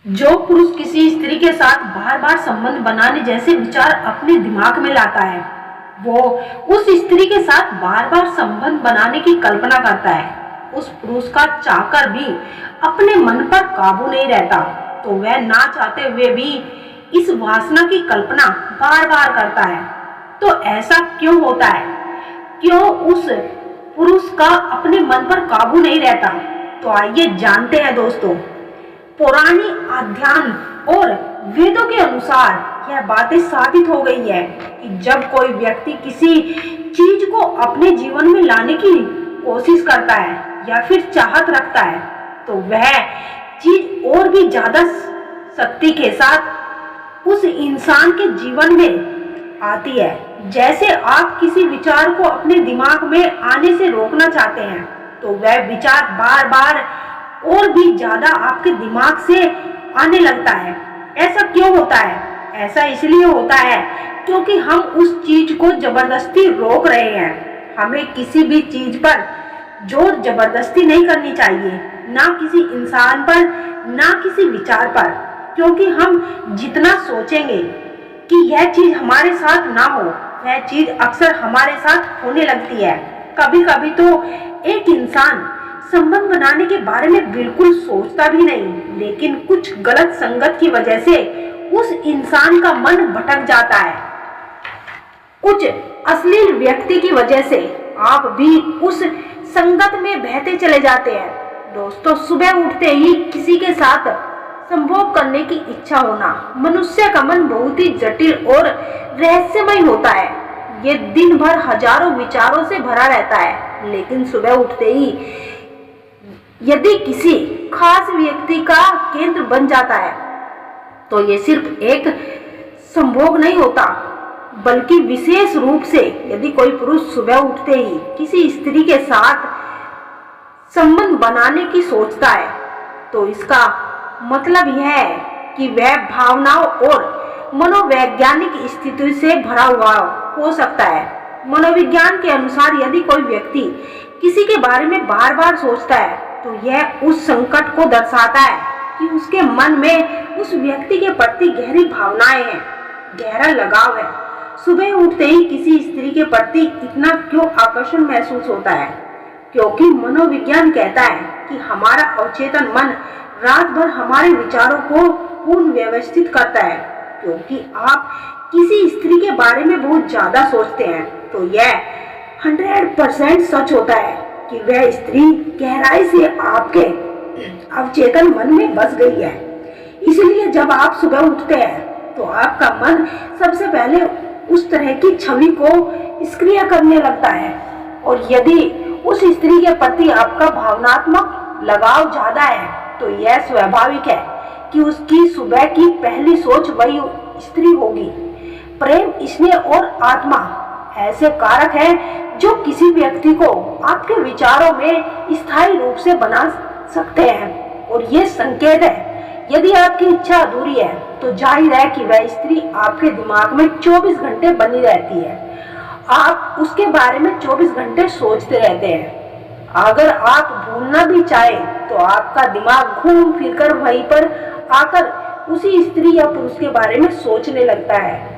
जो पुरुष किसी स्त्री के साथ बार बार संबंध बनाने जैसे विचार अपने दिमाग में लाता है, वो उस स्त्री के साथ बार बार संबंध बनाने की कल्पना करता है। उस पुरुष का चाहकर भी अपने मन पर काबू नहीं रहता, तो वह ना चाहते हुए भी इस वासना की कल्पना बार बार करता है। तो ऐसा क्यों होता है? क्यों उस पुरुष का अपने मन पर काबू नहीं रहता? तो आइए जानते हैं दोस्तों। पुरानी अध्ययन और वेदों के अनुसार यह बातें साबित हो गई है कि जब कोई व्यक्ति किसी चीज को अपने जीवन में लाने की कोशिश करता है या फिर चाहत रखता है, तो वह चीज और भी ज्यादा शक्ति के साथ उस इंसान के जीवन में आती है। जैसे आप किसी विचार को अपने दिमाग में आने से रोकना चाहते हैं, तो वह विचार बार बार और भी ज्यादा आपके दिमाग से आने लगता है। ऐसा क्यों होता है? ऐसा इसलिए होता है क्योंकि हम उस चीज को जबरदस्ती रोक रहे हैं। हमें किसी भी चीज पर जोर जबरदस्ती नहीं करनी चाहिए, ना किसी इंसान पर, ना किसी विचार पर, क्योंकि हम जितना सोचेंगे कि यह चीज हमारे साथ ना हो, वह चीज अक्सर हमारे साथ होने लगती है। कभी कभी तो एक इंसान संबंध बनाने के बारे में बिल्कुल सोचता भी नहीं, लेकिन कुछ गलत संगत की वजह से उस इंसान का मन भटक जाता है। कुछ अश्लील व्यक्ति की वजह से आप भी उस संगत में बहते चले जाते हैं। दोस्तों, सुबह उठते ही किसी के साथ संभोग करने की इच्छा होना, मनुष्य का मन बहुत ही जटिल और रहस्यमय होता है। ये दिन भर हजारों विचारों से भरा रहता है, लेकिन सुबह उठते ही यदि किसी खास व्यक्ति का केंद्र बन जाता है, तो ये सिर्फ एक संभोग नहीं होता, बल्कि विशेष रूप से यदि कोई पुरुष सुबह उठते ही किसी स्त्री के साथ संबंध बनाने की सोचता है, तो इसका मतलब यह है कि वह भावनाओं और मनोवैज्ञानिक स्थिति से भरा हुआ हो सकता है। मनोविज्ञान के अनुसार यदि कोई व्यक्ति किसी के बारे में बार बार सोचता है, तो यह उस संकट को दर्शाता है कि उसके मन में उस व्यक्ति के प्रति गहरी भावनाएं हैं, गहरा लगाव है। सुबह उठते ही किसी स्त्री के प्रति इतना क्यों आकर्षण महसूस होता है? क्योंकि मनोविज्ञान कहता है कि हमारा अवचेतन मन रात भर हमारे विचारों को पूर्ण व्यवस्थित करता है। क्योंकि आप किसी स्त्री के बारे में बहुत ज्यादा सोचते हैं, तो यह 100% सच होता है कि वह स्त्री गहराई से आपके अवचेतन मन में बस गई है। इसलिए जब आप सुबह उठते हैं, तो आपका मन सबसे पहले उस तरह की छवि को सक्रिय करने लगता है। और यदि उस स्त्री के प्रति आपका भावनात्मक लगाव ज्यादा है, तो यह स्वाभाविक है कि उसकी सुबह की पहली सोच वही स्त्री होगी। प्रेम, स्नेह और आत्मा ऐसे कारक हैं जो किसी व्यक्ति को आपके विचारों में स्थायी रूप से बना सकते हैं। और ये संकेत है, यदि आपकी इच्छा अधूरी है, तो जाहिर है कि वह स्त्री आपके दिमाग में 24 घंटे बनी रहती है। आप उसके बारे में 24 घंटे सोचते रहते हैं। अगर आप भूलना भी चाहें, तो आपका दिमाग घूम फिर कर वहीं पर आकर उसी स्त्री या पुरुष के बारे में सोचने लगता है।